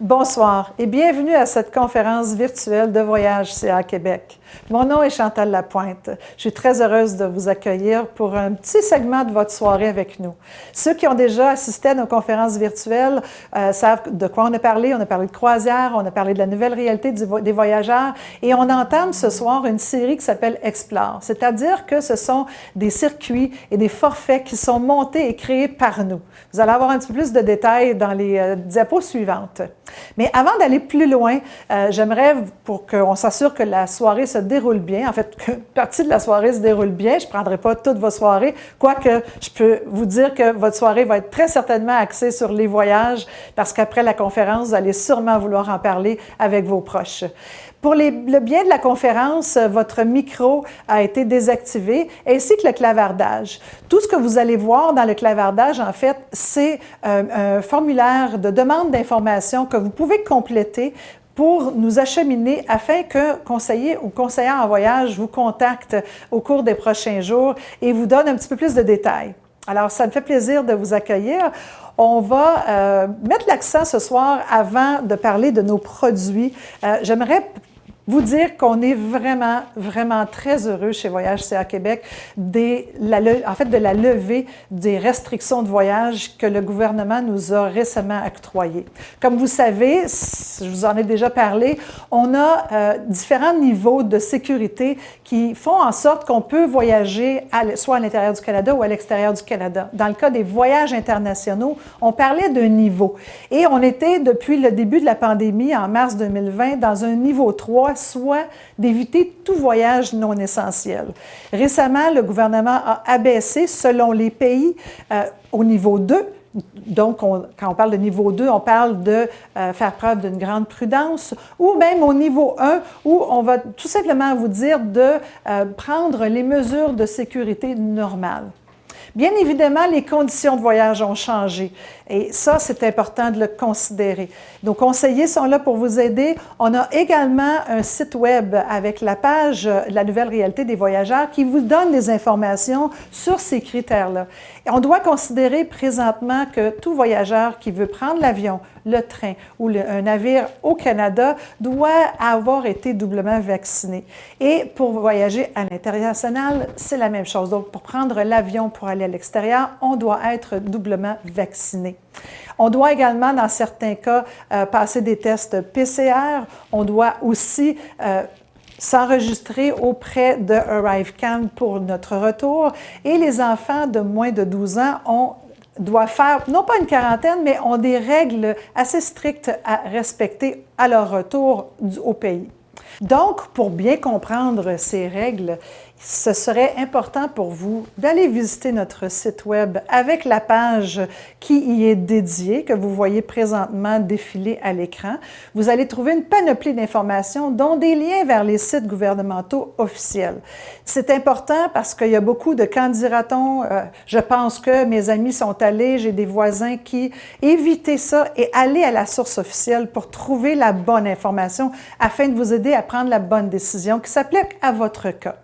Bonsoir et bienvenue à cette conférence virtuelle de Voyage CA Québec. Mon nom est Chantal Lapointe. Je suis très heureuse de vous accueillir pour un petit segment de votre soirée avec nous. Ceux qui ont déjà assisté à nos conférences virtuelles savent de quoi on a parlé. On a parlé de croisière, on a parlé de la nouvelle réalité des voyageurs et on entame ce soir une série qui s'appelle Explore, c'est-à-dire que ce sont des circuits et des forfaits qui sont montés et créés par nous. Vous allez avoir un petit peu plus de détails dans les diapos suivantes. Mais avant d'aller plus loin, j'aimerais, pour qu'on s'assure que la soirée se déroule bien, en fait, qu'une partie de la soirée se déroule bien, je ne prendrai pas toute votre soirée, quoique je peux vous dire que votre soirée va être très certainement axée sur les voyages, parce qu'après la conférence, vous allez sûrement vouloir en parler avec vos proches. Pour le bien de la conférence, votre micro a été désactivé, ainsi que le clavardage. Tout ce que vous allez voir dans le clavardage, en fait, c'est un formulaire de demande d'information que vous pouvez compléter pour nous acheminer afin que conseiller ou conseillère en voyage vous contacte au cours des prochains jours et vous donne un petit peu plus de détails. Alors, ça me fait plaisir de vous accueillir. On va mettre l'accent ce soir, avant de parler de nos produits. J'aimerais vous dire qu'on est vraiment, vraiment très heureux chez Voyage CA Québec de la levée des restrictions de voyage que le gouvernement nous a récemment octroyées. Comme vous savez, je vous en ai déjà parlé, on a différents niveaux de sécurité qui font en sorte qu'on peut voyager soit à l'intérieur du Canada ou à l'extérieur du Canada. Dans le cas des voyages internationaux, on parlait d'un niveau. Et on était, depuis le début de la pandémie, en mars 2020, dans un niveau 3, soit d'éviter tout voyage non essentiel. Récemment, le gouvernement a abaissé, selon les pays, au niveau 2. Donc, quand on parle de niveau 2, on parle de faire preuve d'une grande prudence, ou même au niveau 1, où on va tout simplement vous dire de prendre les mesures de sécurité normales. Bien évidemment, les conditions de voyage ont changé et ça, c'est important de le considérer. Nos conseillers sont là pour vous aider. On a également un site web avec la page « La nouvelle réalité des voyageurs » qui vous donne des informations sur ces critères-là. Et on doit considérer présentement que tout voyageur qui veut prendre l'avion, le train ou un navire au Canada doit avoir été doublement vacciné. Et pour voyager à l'international, c'est la même chose. Donc, pour prendre l'avion pour aller à l'extérieur, on doit être doublement vacciné. On doit également, dans certains cas, passer des tests PCR. On doit aussi s'enregistrer auprès de ArriveCan pour notre retour. Et les enfants de moins de 12 ans doivent faire, non pas une quarantaine, mais ont des règles assez strictes à respecter à leur retour au pays. Donc, pour bien comprendre ces règles, ce serait important pour vous d'aller visiter notre site web avec la page qui y est dédiée, que vous voyez présentement défiler à l'écran. Vous allez trouver une panoplie d'informations, dont des liens vers les sites gouvernementaux officiels. C'est important parce qu'il y a beaucoup de quand dira-t-on, je pense que mes amis sont allés, j'ai des voisins qui... Évitez ça et allez à la source officielle pour trouver la bonne information afin de vous aider à prendre la bonne décision qui s'applique à votre cas.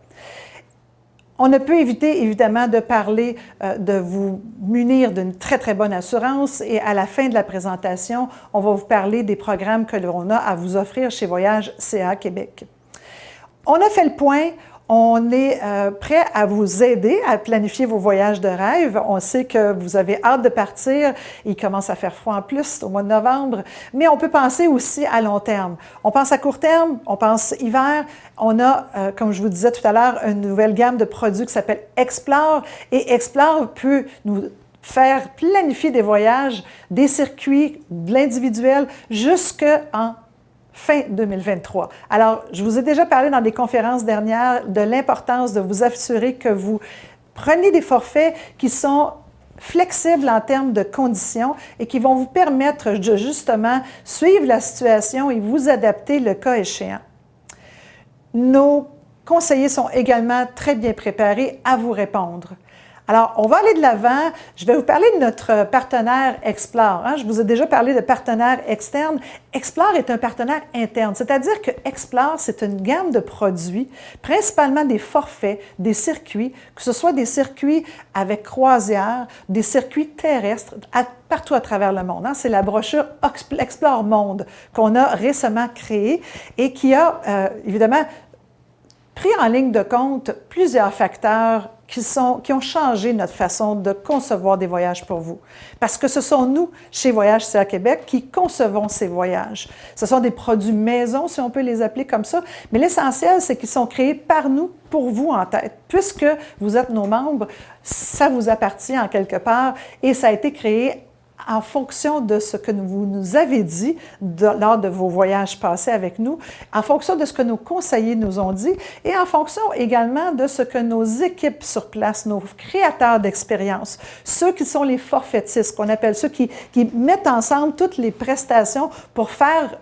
On ne peut éviter, évidemment, de parler de vous munir d'une très, très bonne assurance et à la fin de la présentation, on va vous parler des programmes que l'on a à vous offrir chez Voyage CA Québec. On a fait le point. On est prêt à vous aider à planifier vos voyages de rêve. On sait que vous avez hâte de partir. Il commence à faire froid en plus au mois de novembre. Mais on peut penser aussi à long terme. On pense à court terme, on pense hiver. On a, comme je vous disais tout à l'heure, une nouvelle gamme de produits qui s'appelle Explore. Et Explore peut nous faire planifier des voyages, des circuits, de l'individuel, jusqu'en fin 2023. Alors, je vous ai déjà parlé dans des conférences dernières de l'importance de vous assurer que vous prenez des forfaits qui sont flexibles en termes de conditions et qui vont vous permettre de justement suivre la situation et vous adapter le cas échéant. Nos conseillers sont également très bien préparés à vous répondre. Alors, on va aller de l'avant. Je vais vous parler de notre partenaire Explore. Je vous ai déjà parlé de partenaire externe. Explore est un partenaire interne, c'est-à-dire que Explore, c'est une gamme de produits, principalement des forfaits, des circuits, que ce soit des circuits avec croisière, des circuits terrestres, partout à travers le monde. C'est la brochure Explore Monde qu'on a récemment créée et qui a, évidemment, pris en ligne de compte plusieurs facteurs qui ont changé notre façon de concevoir des voyages pour vous. Parce que ce sont nous, chez Voyage CA Québec, qui concevons ces voyages. Ce sont des produits maison, si on peut les appeler comme ça, mais l'essentiel, c'est qu'ils sont créés par nous, pour vous en tête. Puisque vous êtes nos membres, ça vous appartient en quelque part et ça a été créé en fonction de ce que vous nous avez dit lors de vos voyages passés avec nous, en fonction de ce que nos conseillers nous ont dit et en fonction également de ce que nos équipes sur place, nos créateurs d'expérience, ceux qui sont les forfaitistes, qu'on appelle ceux qui mettent ensemble toutes les prestations pour faire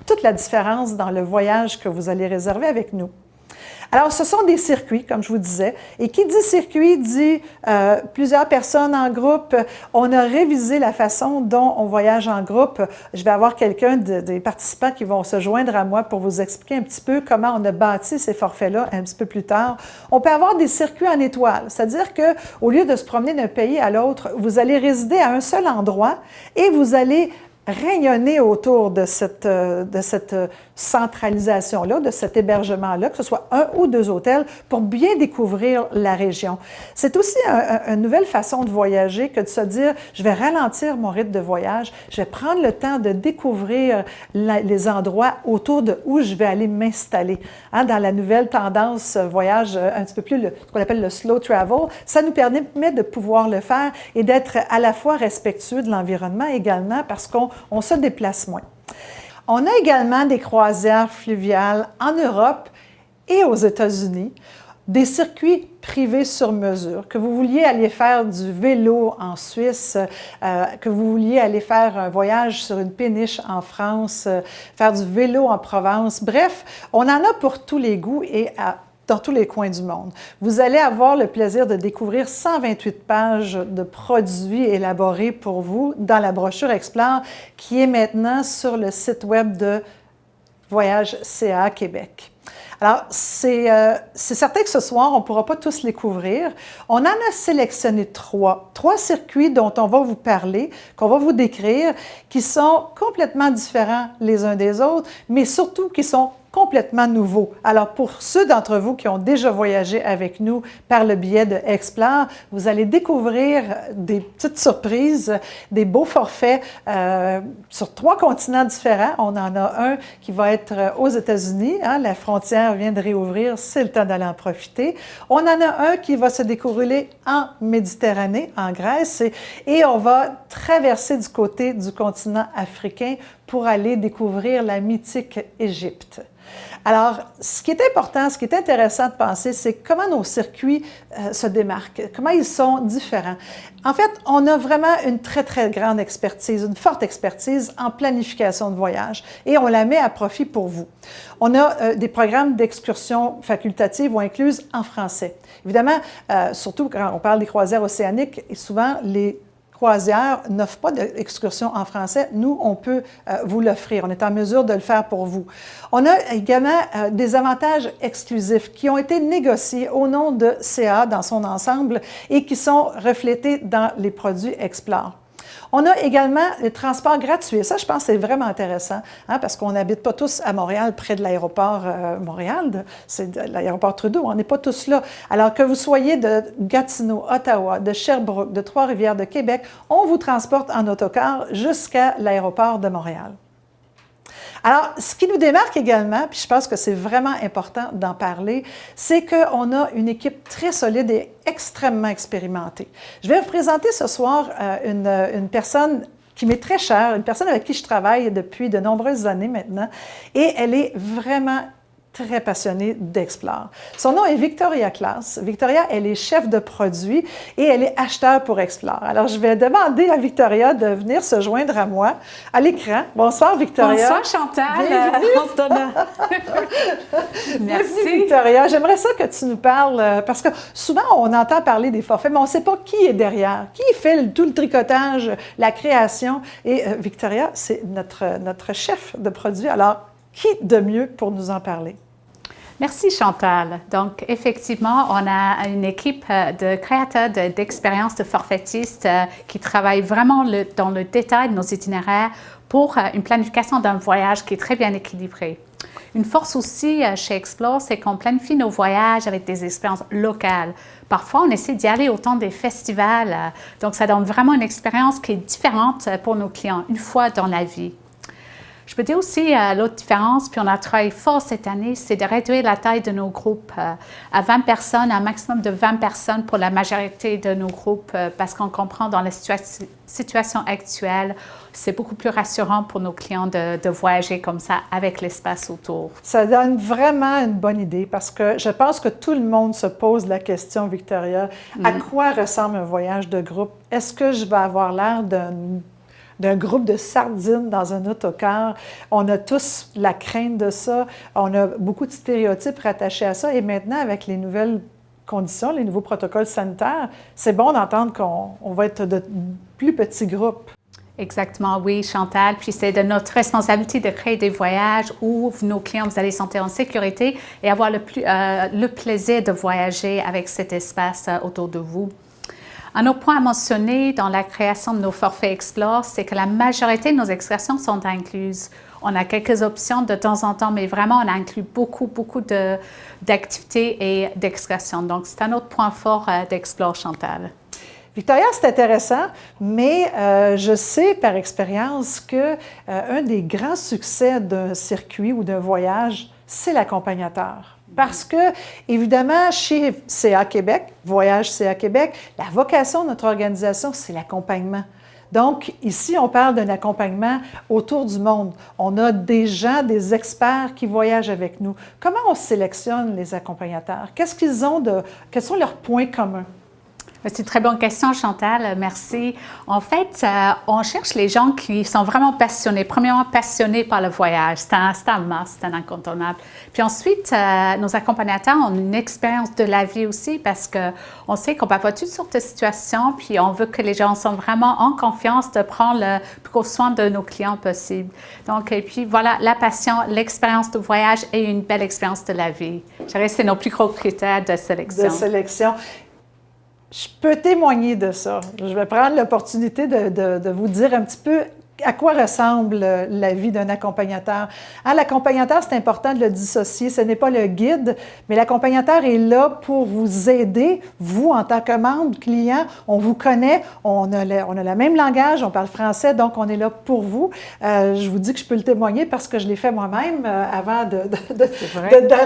toute la différence dans le voyage que vous allez réserver avec nous. Alors, ce sont des circuits, comme je vous disais, et qui dit circuit dit plusieurs personnes en groupe. On a révisé la façon dont on voyage en groupe. Je vais avoir quelqu'un des participants qui vont se joindre à moi pour vous expliquer un petit peu comment on a bâti ces forfaits-là un petit peu plus tard. On peut avoir des circuits en étoile, c'est-à-dire qu'au lieu de se promener d'un pays à l'autre, vous allez résider à un seul endroit et vous allez rayonner autour de cette centralisation-là, de cet hébergement-là, que ce soit un ou deux hôtels, pour bien découvrir la région. C'est aussi une nouvelle façon de voyager que de se dire, je vais ralentir mon rythme de voyage, je vais prendre le temps de découvrir les endroits autour de où je vais aller m'installer. Dans la nouvelle tendance voyage un petit peu plus, ce qu'on appelle le slow travel, ça nous permet de pouvoir le faire et d'être à la fois respectueux de l'environnement également parce qu'on se déplace moins. On a également des croisières fluviales en Europe et aux États-Unis, des circuits privés sur mesure, que vous vouliez aller faire du vélo en Suisse, que vous vouliez aller faire un voyage sur une péniche en France, faire du vélo en Provence. Bref, on en a pour tous les goûts et dans tous les coins du monde. Vous allez avoir le plaisir de découvrir 128 pages de produits élaborés pour vous dans la brochure Explore qui est maintenant sur le site web de Voyage CA Québec. Alors, c'est certain que ce soir, on ne pourra pas tous les couvrir. On en a sélectionné trois circuits dont on va vous parler, qu'on va vous décrire, qui sont complètement différents les uns des autres, mais surtout qui sont complètement nouveaux. Alors, pour ceux d'entre vous qui ont déjà voyagé avec nous par le biais de Explore, vous allez découvrir des petites surprises, des beaux forfaits sur 3 continents différents. On en a un qui va être aux États-Unis. La frontière vient de réouvrir, c'est le temps d'aller en profiter. On en a un qui va se dérouler en Méditerranée, en Grèce, et on va traverser du côté du continent africain pour aller découvrir la mythique Égypte. Alors, ce qui est important, ce qui est intéressant de penser, c'est comment nos circuits se démarquent, comment ils sont différents. En fait, on a vraiment une très, très grande expertise, une forte expertise en planification de voyage et on la met à profit pour vous. On a des programmes d'excursion facultatives ou incluses en français. Évidemment, surtout quand on parle des croisières océaniques, et souvent les croisières n'offrent pas d'excursion en français. Nous, on peut vous l'offrir. On est en mesure de le faire pour vous. On a également des avantages exclusifs qui ont été négociés au nom de CA dans son ensemble et qui sont reflétés dans les produits Explore. On a également les transports gratuits. Ça, je pense que c'est vraiment intéressant, parce qu'on n'habite pas tous à Montréal, près de l'aéroport Montréal, c'est l'aéroport Trudeau, on n'est pas tous là. Alors que vous soyez de Gatineau, Ottawa, de Sherbrooke, de Trois-Rivières, de Québec, on vous transporte en autocar jusqu'à l'aéroport de Montréal. Alors, ce qui nous démarque également, puis je pense que c'est vraiment important d'en parler, c'est qu'on a une équipe très solide et extrêmement expérimentée. Je vais vous présenter ce soir une personne qui m'est très chère, une personne avec qui je travaille depuis de nombreuses années maintenant, et elle est vraiment très passionnée d'Explore. Son nom est Victoria Klaas. Victoria, elle est chef de produit et elle est acheteur pour Explore. Alors, je vais demander à Victoria de venir se joindre à moi à l'écran. Bonsoir, Victoria. Bonsoir, Chantal. Bienvenue. Merci. Bienvenue, Victoria. J'aimerais ça que tu nous parles, parce que souvent, on entend parler des forfaits, mais on ne sait pas qui est derrière, qui fait tout le tricotage, la création. Et Victoria, c'est notre chef de produit. Alors, qui de mieux pour nous en parler? Merci, Chantal. Donc, effectivement, on a une équipe de créateurs d'expériences de forfaitistes qui travaillent vraiment dans le détail de nos itinéraires pour une planification d'un voyage qui est très bien équilibré. Une force aussi chez Explore, c'est qu'on planifie nos voyages avec des expériences locales. Parfois, on essaie d'y aller au temps des festivals, donc ça donne vraiment une expérience qui est différente pour nos clients, une fois dans la vie. Je peux dire aussi l'autre différence, puis on a travaillé fort cette année, c'est de réduire la taille de nos groupes à 20 personnes, un maximum de 20 personnes pour la majorité de nos groupes, parce qu'on comprend dans la situation actuelle, c'est beaucoup plus rassurant pour nos clients de voyager comme ça avec l'espace autour. Ça donne vraiment une bonne idée parce que je pense que tout le monde se pose la question, Victoria, à quoi ressemble un voyage de groupe? Est-ce que je vais avoir l'air d'un groupe de sardines dans un autocar? On a tous la crainte de ça. On a beaucoup de stéréotypes rattachés à ça. Et maintenant, avec les nouvelles conditions, les nouveaux protocoles sanitaires, c'est bon d'entendre qu'on va être de plus petits groupes. Exactement, oui, Chantal. Puis c'est de notre responsabilité de créer des voyages où nos clients, vous allez se sentir en sécurité et avoir le plaisir de voyager avec cet espace autour de vous. Un autre point à mentionner dans la création de nos forfaits Explore, c'est que la majorité de nos excursions sont incluses. On a quelques options de temps en temps, mais vraiment, on a inclus beaucoup d'activités et d'excursions. Donc, c'est un autre point fort d'Explore, Chantal. Victoria, c'est intéressant, mais je sais par expérience qu'un des grands succès d'un circuit ou d'un voyage, c'est l'accompagnateur. Parce que, évidemment, chez CA Québec, Voyage CA Québec, la vocation de notre organisation, c'est l'accompagnement. Donc, ici, on parle d'un accompagnement autour du monde. On a des gens, des experts qui voyagent avec nous. Comment on sélectionne les accompagnateurs? Quels sont leurs points communs? C'est une très bonne question, Chantal. Merci. En fait, on cherche les gens qui sont vraiment passionnés. Premièrement, passionnés par le voyage. C'est un must, c'est un incontournable. Puis ensuite, nos accompagnateurs ont une expérience de la vie aussi parce qu'on sait qu'on peut avoir toutes sortes de situations, puis on veut que les gens soient vraiment en confiance de prendre le plus gros soin de nos clients possible. Donc, et puis voilà, la passion, l'expérience de voyage et une belle expérience de la vie. Je dirais que c'est nos plus gros critères de sélection. De sélection. Je peux témoigner de ça. Je vais prendre l'opportunité de vous dire un petit peu à quoi ressemble la vie d'un accompagnateur. L'accompagnateur, c'est important de le dissocier. Ce n'est pas le guide, mais l'accompagnateur est là pour vous aider. Vous, en tant que membre, client, on vous connaît, on a le même langage, on parle français, donc on est là pour vous. Je vous dis que je peux le témoigner parce que je l'ai fait moi-même avant de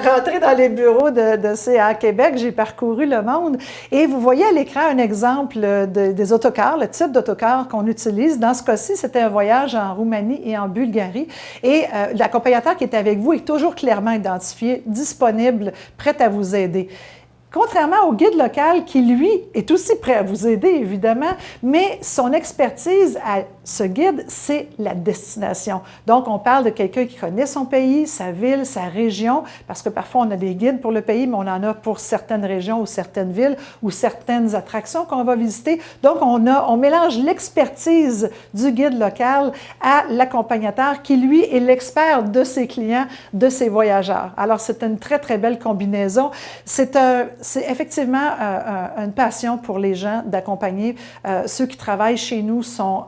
rentrer dans les bureaux de CA Québec. J'ai parcouru le monde. Et vous voyez à l'écran un exemple des autocars, le type d'autocar qu'on utilise. Dans ce cas-ci, c'était un voyage en Roumanie et en Bulgarie. Et l'accompagnateur qui est avec vous est toujours clairement identifié, disponible, prêt à vous aider. Contrairement au guide local qui, lui, est aussi prêt à vous aider, évidemment, mais son expertise à ce guide, c'est la destination. Donc, on parle de quelqu'un qui connaît son pays, sa ville, sa région, parce que parfois, on a des guides pour le pays, mais on en a pour certaines régions ou certaines villes ou certaines attractions qu'on va visiter. Donc, on mélange l'expertise du guide local à l'accompagnateur qui, lui, est l'expert de ses clients, de ses voyageurs. Alors, c'est une très, très belle combinaison. C'est effectivement une passion pour les gens d'accompagner. Ceux qui travaillent chez nous sont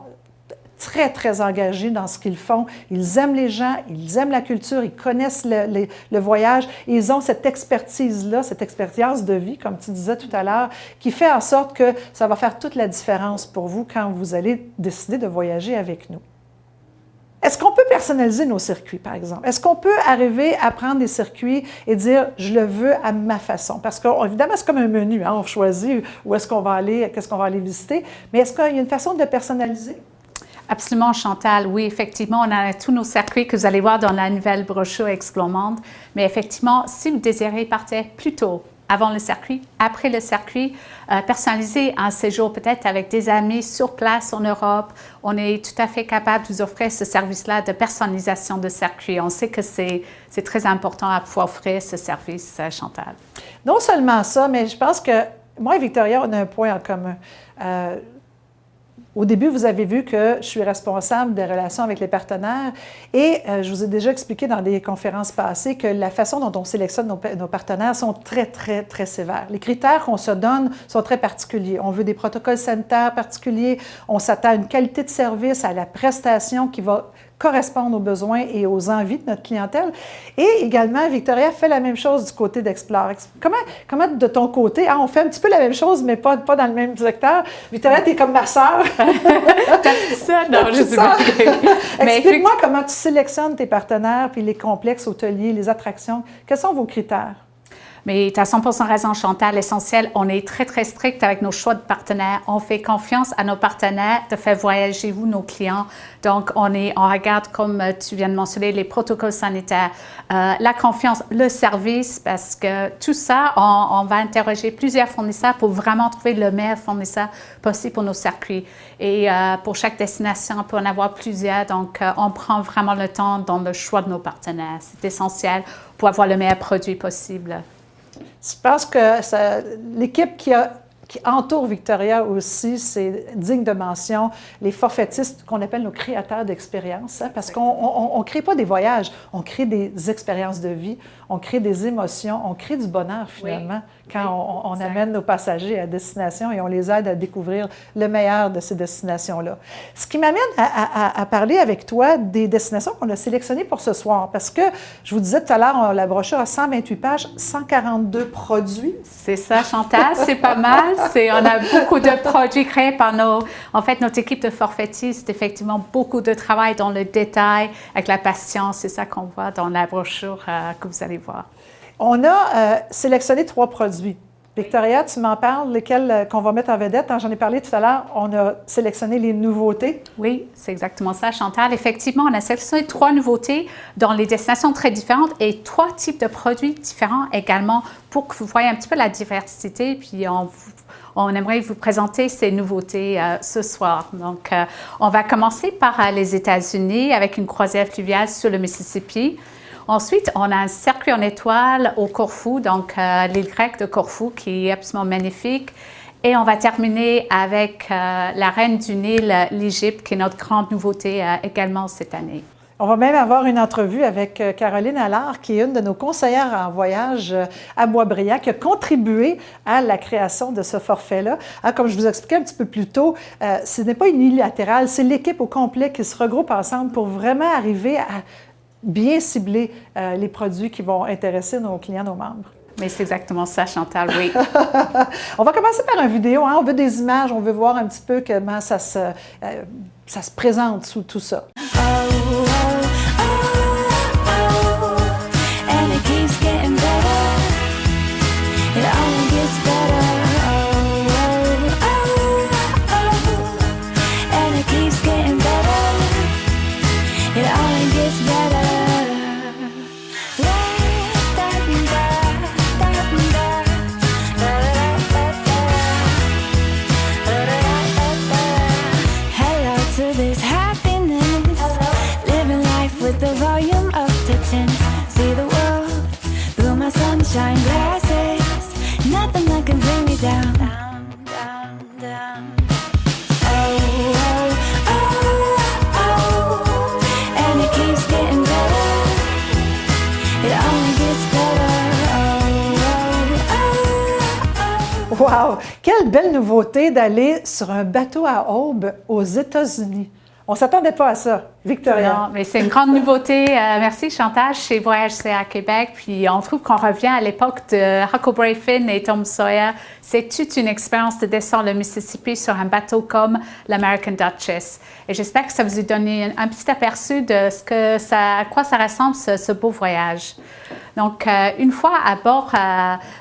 très, très engagés dans ce qu'ils font. Ils aiment les gens, ils aiment la culture, ils connaissent le voyage. Et ils ont cette expertise-là, cette expérience de vie, comme tu disais tout à l'heure, qui fait en sorte que ça va faire toute la différence pour vous quand vous allez décider de voyager avec nous. Est-ce qu'on peut personnaliser nos circuits, par exemple? Est-ce qu'on peut arriver à prendre des circuits et dire « je le veux à ma façon ». Parce qu'évidemment, c'est comme un menu, hein? On choisit où est-ce qu'on va aller, qu'est-ce qu'on va aller visiter. Mais est-ce qu'il y a une façon de personnaliser? Absolument, Chantal. Oui, effectivement, on a tous nos circuits que vous allez voir dans la nouvelle brochure Explomande. Mais effectivement, si vous désirez partir plus tôt, avant le circuit, après le circuit, personnaliser un séjour peut-être avec des amis sur place en Europe, on est tout à fait capable de vous offrir ce service-là de personnalisation de circuit. On sait que c'est très important à pouvoir offrir ce service, Chantal. Non seulement ça, mais je pense que moi et Victoria, on a un point en commun. Au début, vous avez vu que je suis responsable des relations avec les partenaires et je vous ai déjà expliqué dans des conférences passées que la façon dont on sélectionne nos partenaires sont très, très, très sévères. Les critères qu'on se donne sont très particuliers. On veut des protocoles sanitaires particuliers, on s'attend à une qualité de service, à la prestation qui va correspondre aux besoins et aux envies de notre clientèle. Et également, Victoria fait la même chose du côté d'Explore. Comment de ton côté, on fait un petit peu la même chose, mais pas dans le même secteur. Victoria, tu es comme ma sœur. T'as dit ça? Non, je sais pas. Explique-moi comment tu sélectionnes tes partenaires, puis les complexes hôteliers, les attractions. Quels sont vos critères? Mais tu as 100% raison, Chantal. L'essentiel, on est très, très strict avec nos choix de partenaires. On fait confiance à nos partenaires de faire voyager vous, nos clients. Donc, on regarde, comme tu viens de mentionner, les protocoles sanitaires, la confiance, le service, parce que tout ça, on va interroger plusieurs fournisseurs pour vraiment trouver le meilleur fournisseur possible pour nos circuits. Et pour chaque destination, on peut en avoir plusieurs. Donc, on prend vraiment le temps dans le choix de nos partenaires. C'est essentiel pour avoir le meilleur produit possible. Je pense que l'équipe qui entoure Victoria aussi, c'est digne de mention, les forfaitistes qu'on appelle nos créateurs d'expériences, parce qu'on ne crée pas des voyages, on crée des expériences de vie, on crée des émotions, on crée du bonheur finalement quand on amène nos passagers à destination et on les aide à découvrir le meilleur de ces destinations-là. Ce qui m'amène à parler avec toi des destinations qu'on a sélectionnées pour ce soir, parce que je vous disais tout à l'heure, la brochure a 128 pages, 142 produits. C'est ça, Chantal, c'est pas mal. On a beaucoup de produits créés par notre équipe de forfaitistes. Effectivement, beaucoup de travail dans le détail, avec la patience. C'est ça qu'on voit dans la brochure que vous allez voir. On a sélectionné 3 produits. Victoria, tu m'en parles, lesquels qu'on va mettre en vedette. J'en ai parlé tout à l'heure, on a sélectionné les nouveautés. Oui, c'est exactement ça, Chantal. Effectivement, on a sélectionné 3 nouveautés dans les destinations très différentes et 3 types de produits différents également pour que vous voyez un petit peu la diversité. Puis on aimerait vous présenter ces nouveautés ce soir. Donc, on va commencer par les États-Unis avec une croisière fluviale sur le Mississippi. Ensuite, on a un circuit en étoile au Corfou, donc l'île grecque de Corfou, qui est absolument magnifique. Et on va terminer avec la reine du Nil, l'Égypte, qui est notre grande nouveauté également cette année. On va même avoir une entrevue avec Caroline Allard, qui est une de nos conseillères en voyage à Boisbriand, qui a contribué à la création de ce forfait-là. Comme je vous expliquais un petit peu plus tôt, ce n'est pas unilatéral, c'est l'équipe au complet qui se regroupe ensemble pour vraiment arriver à bien cibler les produits qui vont intéresser nos clients, nos membres. Mais c'est exactement ça, Chantal, oui. On va commencer par une vidéo. On veut des images, on veut voir un petit peu comment ça se présente sous tout ça. Shine glasses, nothing that can bring me down, down, down, down. Oh, oh, oh, oh, and it keeps getting better. It only gets better. Oh, oh, oh, oh. Wow! Quelle belle nouveauté d'aller sur un bateau à aube aux États-Unis. On ne s'attendait pas à ça. Victoria. Non, mais c'est une grande nouveauté. Merci, Chantal, chez Voyage CA Québec. Puis on trouve qu'on revient à l'époque de Huckleberry Finn et Tom Sawyer. C'est toute une expérience de descendre le Mississippi sur un bateau comme l'American Duchess. Et j'espère que ça vous a donné un petit aperçu de à quoi ça ressemble, ce beau voyage. Donc, une fois à bord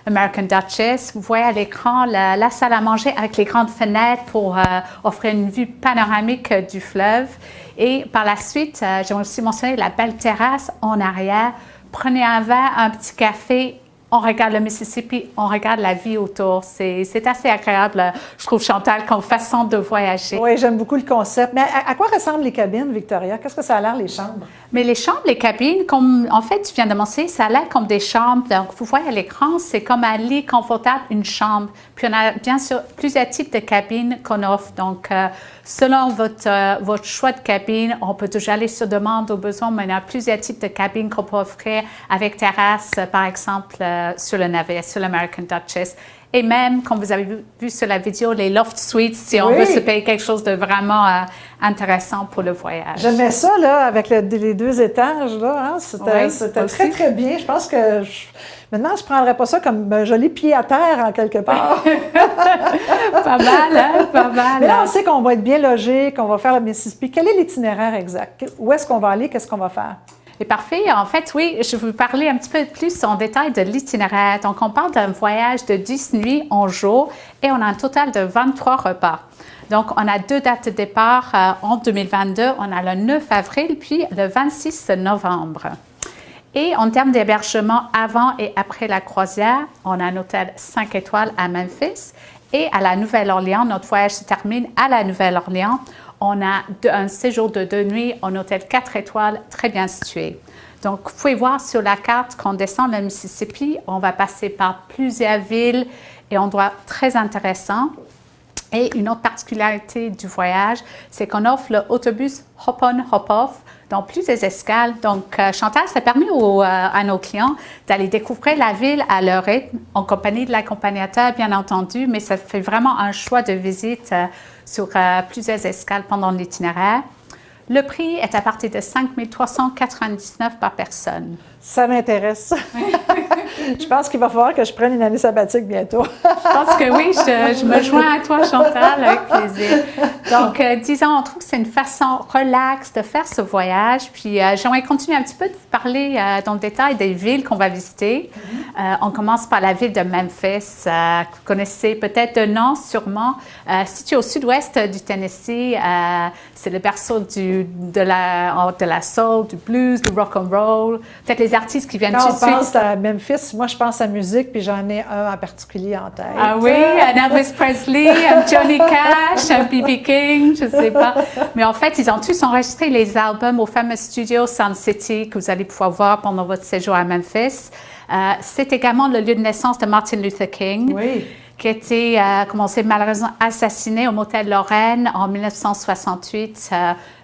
American Duchess, vous voyez à l'écran la salle à manger avec les grandes fenêtres pour offrir une vue panoramique du fleuve. Et par la suite, j'aimerais aussi mentionner la belle terrasse en arrière. Prenez un verre, un petit café, on regarde le Mississippi, on regarde la vie autour. C'est assez agréable, je trouve, Chantal, comme façon de voyager. Oui, j'aime beaucoup le concept. Mais à quoi ressemblent les cabines, Victoria? Qu'est-ce que ça a l'air, les chambres? Mais les chambres, les cabines, comme en fait, tu viens de mentionner, ça a l'air comme des chambres. Donc, vous voyez à l'écran, c'est comme un lit confortable, une chambre. Puis, on a bien sûr plusieurs types de cabines qu'on offre. Donc, selon votre choix de cabine, on peut toujours aller sur demande au besoin, mais il y a plusieurs types de cabines qu'on peut offrir avec terrasse, par exemple, sur le navire, sur l'American Duchess. Et même, comme vous avez vu sur la vidéo, les loft suites, si on veut se payer quelque chose de vraiment intéressant pour le voyage. J'aimais ça, là, avec les 2 étages, là. Hein? C'était très, très bien. Je pense que maintenant, je ne prendrais pas ça comme un joli pied à terre, en quelque part. Pas mal, hein? Pas mal. Mais là, on sait qu'on va être bien logé, qu'on va faire le Mississippi. Quel est l'itinéraire exact? Où est-ce qu'on va aller? Qu'est-ce qu'on va faire? Et parfait. En fait, oui, je vais vous parler un petit peu plus en détail de l'itinéraire. Donc, on parle d'un voyage de 10 nuits, 11 jours et on a un total de 23 repas. Donc, on a 2 dates de départ en 2022. On a le 9 avril puis le 26 novembre. Et en termes d'hébergement avant et après la croisière, on a un hôtel 5 étoiles à Memphis et à la Nouvelle-Orléans. Notre voyage se termine à la Nouvelle-Orléans. On a un séjour de 2 nuits en hôtel 4 étoiles, très bien situé. Donc, vous pouvez voir sur la carte qu'on descend le Mississippi, on va passer par plusieurs villes et endroits très intéressants. Et une autre particularité du voyage, c'est qu'on offre l'autobus hop-on, hop-off dans plusieurs escales. Donc, Chantal, ça permet à nos clients d'aller découvrir la ville à leur rythme, en compagnie de l'accompagnateur, bien entendu, mais ça fait vraiment un choix de visite sur plusieurs escales pendant l'itinéraire. Le prix est à partir de 5 399 par personne. Ça m'intéresse. Je pense qu'il va falloir que je prenne une année sabbatique bientôt. Je pense que oui, je me joins à toi, Chantal, avec plaisir. Donc, disons, on trouve que c'est une façon relaxe de faire ce voyage. Puis, j'aimerais continuer un petit peu de vous parler dans le détail des villes qu'on va visiter. On commence par la ville de Memphis. Vous connaissez peut-être de nom, sûrement. Située au sud-ouest du Tennessee, c'est le berceau de la soul, du blues, du rock and roll. Peut-être les artistes qui viennent tout de suite. Quand on pense à Memphis, moi, je pense à musique, puis j'en ai un en particulier en tête. Ah oui, un Elvis Presley, un Johnny Cash, un B.B. King, je ne sais pas. Mais en fait, ils ont tous enregistré les albums au fameux studio Sound City que vous allez pouvoir voir pendant votre séjour à Memphis. C'est également le lieu de naissance de Martin Luther King. Oui. Qui a été, malheureusement assassiné au motel Lorraine en 1968.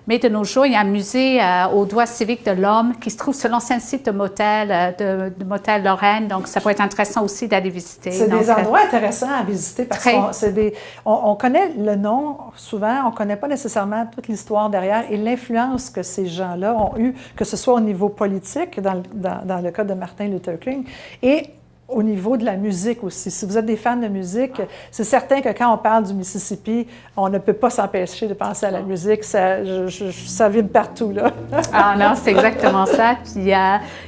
Mais de nos jours, il y a un musée au droit civique de l'homme qui se trouve sur l'ancien site de motel Lorraine. Donc, ça pourrait être intéressant aussi d'aller visiter. C'est des endroits intéressants à visiter parce qu'on connaît le nom souvent, on ne connaît pas nécessairement toute l'histoire derrière et l'influence que ces gens-là ont eue, que ce soit au niveau politique, dans le cas de Martin Luther King, et au niveau de la musique aussi. Si vous êtes des fans de musique, c'est certain que quand on parle du Mississippi, on ne peut pas s'empêcher de penser à la musique. Ça vibre partout, là. Ah non, c'est exactement ça. Puis,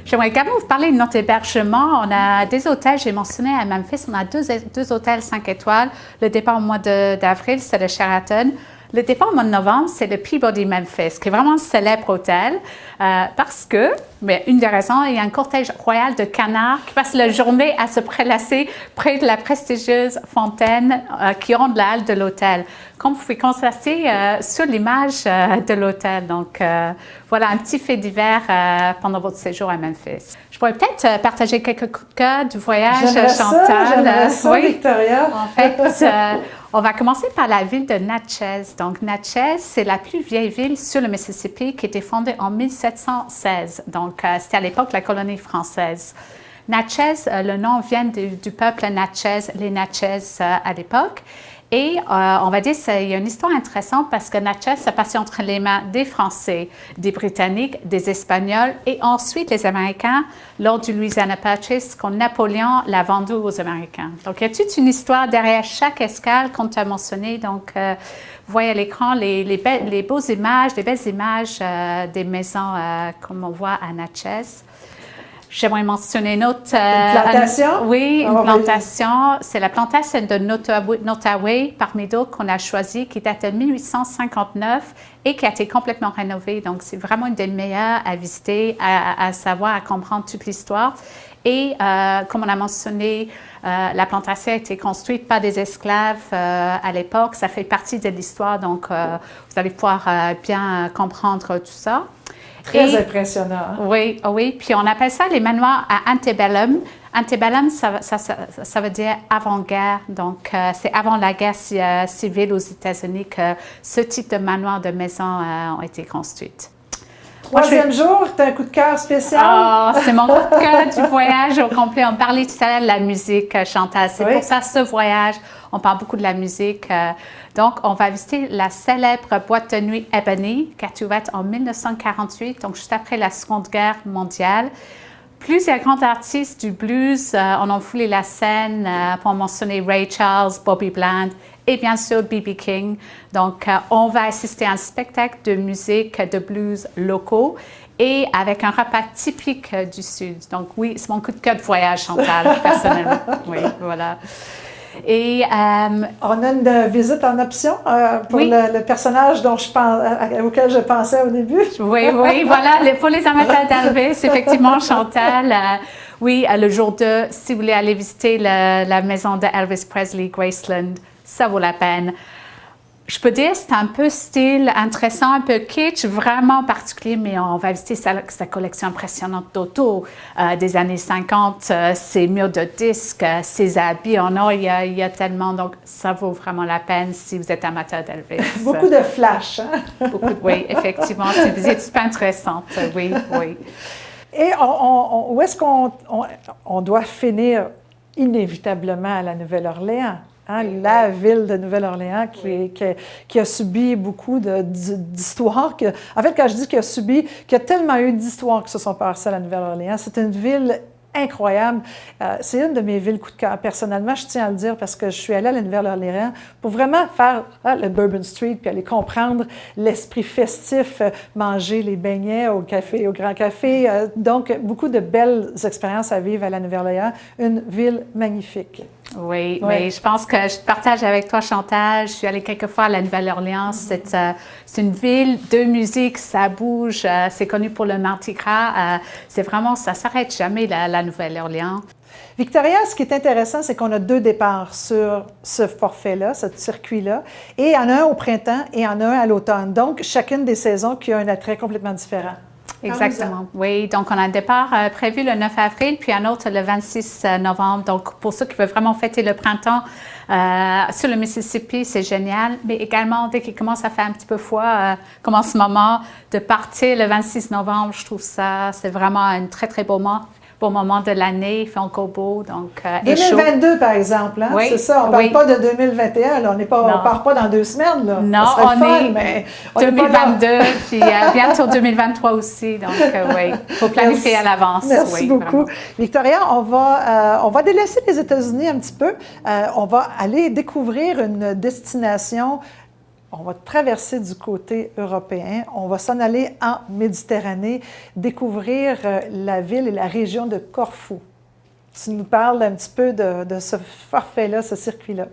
j'aimerais également vous parler de notre hébergement. On a des hôtels, j'ai mentionné à Memphis, on a deux hôtels 5 étoiles. Le départ au mois d'avril, c'est le Sheraton. Le départ au mois de novembre, c'est le Peabody Memphis, qui est vraiment un célèbre hôtel parce que, mais une des raisons, il y a un cortège royal de canards qui passe la journée à se prélasser près de la prestigieuse fontaine qui rentre la halle de l'hôtel. Comme vous pouvez constater sur l'image de l'hôtel. Donc, voilà un petit fait divers pendant votre séjour à Memphis. Je pourrais peut-être partager quelques coups de cœur du voyage, Chantal. J'aimerais ça, oui. Victoria. En fait, on va commencer par la ville de Natchez. Donc, Natchez, c'est la plus vieille ville sur le Mississippi qui a été fondée en 1716. Donc, c'était à l'époque la colonie française. Natchez, le nom vient du peuple Natchez, les Natchez à l'époque. Et on va dire qu'il y a une histoire intéressante parce que Natchez s'est passé entre les mains des Français, des Britanniques, des Espagnols et ensuite les Américains lors du Louisiana Purchase quand Napoléon l'a vendu aux Américains. Donc, il y a toute une histoire derrière chaque escale qu'on t'a mentionné. Donc, vous voyez à l'écran les belles images des maisons comme on voit à Natchez. J'aimerais mentionner une autre... Une plantation? Oui, Ah, une oui. plantation. C'est la plantation de Nottaway, parmi d'autres, qu'on a choisi, qui date de 1859 et qui a été complètement rénovée. Donc, c'est vraiment une des meilleures à visiter, à savoir, à comprendre toute l'histoire. Et comme on a mentionné, la plantation a été construite par des esclaves à l'époque. Ça fait partie de l'histoire, donc vous allez pouvoir bien comprendre tout ça. Très impressionnant. Hein? Oui, oui. Puis on appelle ça les manoirs à antebellum. Antebellum, ça veut dire avant-guerre. Donc, c'est avant la guerre civile aux États-Unis que ce type de manoir de maisons ont été construites. Troisième jour, tu as un coup de cœur spécial? Oh, c'est mon coup de cœur du voyage au complet. On parlait tout à l'heure de la musique, Chantal. C'est pour ça, ce voyage, on parle beaucoup de la musique. Donc, on va visiter la célèbre boîte de nuit Ebony, qui a été ouverte en 1948, donc juste après la Seconde Guerre mondiale. Plusieurs grands artistes du blues en ont foulé la scène, pour mentionner Ray Charles, Bobby Bland et bien sûr B.B. King. Donc, on va assister à un spectacle de musique de blues locaux et avec un repas typique du Sud. Donc, oui, c'est mon coup de cœur de voyage, Chantal, personnellement. Oui, voilà. Et, on a une visite en option pour le personnage auquel je pensais au début. Oui, voilà. Pour les amateurs d'Elvis, effectivement, Chantal, oui, le jour 2, si vous voulez aller visiter la maison de Elvis Presley, Graceland, ça vaut la peine. Je peux dire que c'est un peu style intéressant, un peu kitsch, vraiment particulier, mais on va visiter sa collection impressionnante d'autos des années 50, ses murs de disques, ses habits en or, il y a tellement, donc ça vaut vraiment la peine si vous êtes amateur d'Elvis. Beaucoup de flash, hein? Oui, effectivement, c'est une visite super intéressante, oui. Et où est-ce qu'on doit finir inévitablement à la Nouvelle-Orléans? Hein, la ville de Nouvelle-Orléans qui a subi beaucoup d'histoires. En fait, quand je dis qu'il y a tellement eu d'histoires qui se sont passées à la Nouvelle-Orléans, c'est une ville incroyable. C'est une de mes villes coup de cœur. Personnellement, je tiens à le dire parce que je suis allée à la Nouvelle-Orléans pour vraiment faire le Bourbon Street puis aller comprendre l'esprit festif, manger les beignets au café, au Grand Café. Donc, beaucoup de belles expériences à vivre à la Nouvelle-Orléans. Une ville magnifique. Oui, mais je pense que je partage avec toi, Chantal. Je suis allée quelques fois à la Nouvelle-Orléans. C'est une ville de musique, ça bouge. C'est connu pour le Mardi Gras. C'est vraiment, ça ne s'arrête jamais, la Nouvelle-Orléans. Victoria, ce qui est intéressant, c'est qu'on a 2 départs sur ce forfait-là, ce circuit-là. Et il y en a un au printemps et il y en a un à l'automne. Donc, chacune des saisons qui a un attrait complètement différent. Exactement, oui. Donc, on a un départ prévu le 9 avril, puis un autre le 26 novembre. Donc, pour ceux qui veulent vraiment fêter le printemps sur le Mississippi, c'est génial. Mais également, dès qu'il commence à faire un petit peu froid, comme en ce moment, de partir le 26 novembre, je trouve ça, c'est vraiment un très, très beau moment de l'année. Il fait encore beau, donc 2022, par exemple, hein? Oui, c'est ça. On ne parle pas de 2021. Là. On ne part pas dans 2 semaines. Là. Non, mais on est 2022, puis bientôt 2023 aussi. Donc, oui, il faut planifier à l'avance. Merci beaucoup. Vraiment. Victoria, on va délaisser les États-Unis un petit peu. On va aller découvrir une destination. On va traverser du côté européen. On va s'en aller en Méditerranée, découvrir la ville et la région de Corfou. Tu nous parles un petit peu de ce forfait-là, ce circuit-là.